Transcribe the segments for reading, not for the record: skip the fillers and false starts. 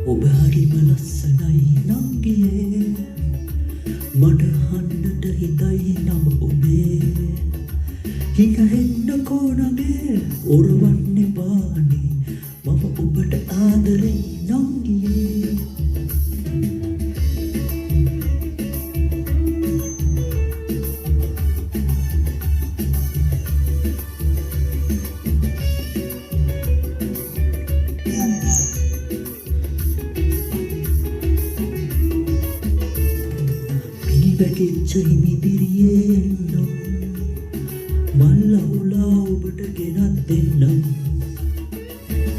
ඔබ හරිම ලස්සනයි නංගියේ මට හන්නට හිතයි නම ඔබේ හිඟෙන්න කෝණගේ ඔරවන්න බානේ මම ඔබට ආදරේ නංගියේ වැටිච්ච හිමිදිරියෙන්නම් මල්ලහුලා ඔබට ගෙනත් දෙන්නම්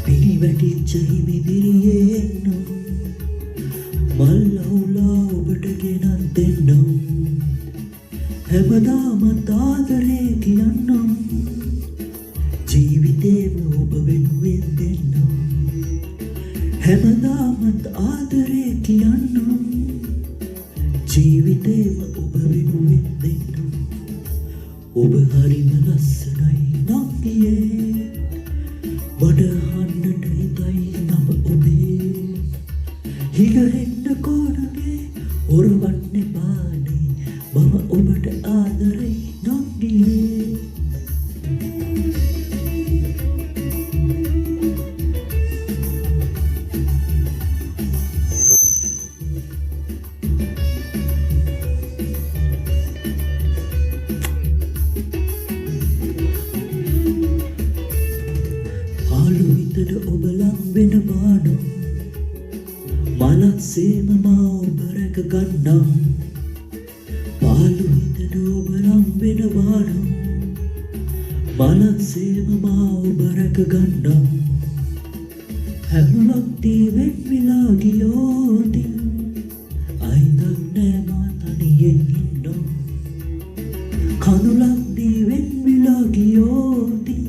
පිරිවැටිච්ච හිමිදිරියෙන්නම් මල්ලහුලා ඔබට ගෙනත් දෙන්නම් හැමදාමත් ආදරේ කියන්නම් ජීවිතේම ඔබ වෙනුවෙන් දෙන්නම් හැමදාමත් ආදරේ කියන්නම් ජීවිතේම ඔබ වෙනුවෙන් දෙන්නම් ඔබ හරිම ලස්සනයි නංගියේ මට අහන්නට හිතයි නම ඔබේ හිඟෙන්න කෝණගේ ඔරවන්න බානේ මම ඔබට ආදරේ නංගියේ ඔබ ලං වෙන බානම් මලක් සේම මා ඔබ රැක ගන්නම් පාළු හිතට ඔබ ලං වෙන බානම් මලක් සේම මා ඔබ රැක ගන්නම් හැම වක්තී වෙන් වෙලා ගියෝතින් අයිදක් නෑ මා තනියෙන් ඉන්නම් කඳුලක් දී වෙන් වෙලා ගියෝතින්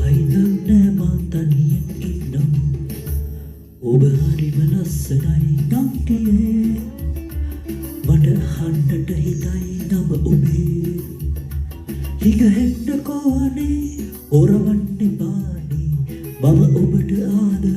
අයිදක් නෑ මා තනියෙන් ඉන්නම් ඔබ හරිම ලස්සනයි නංගියේ මට අහන්නට හිතයි නම ඔබේ හිඟෙන්න කෝණේ ඔරවන්න බානේ මම ඔබට ආදරේ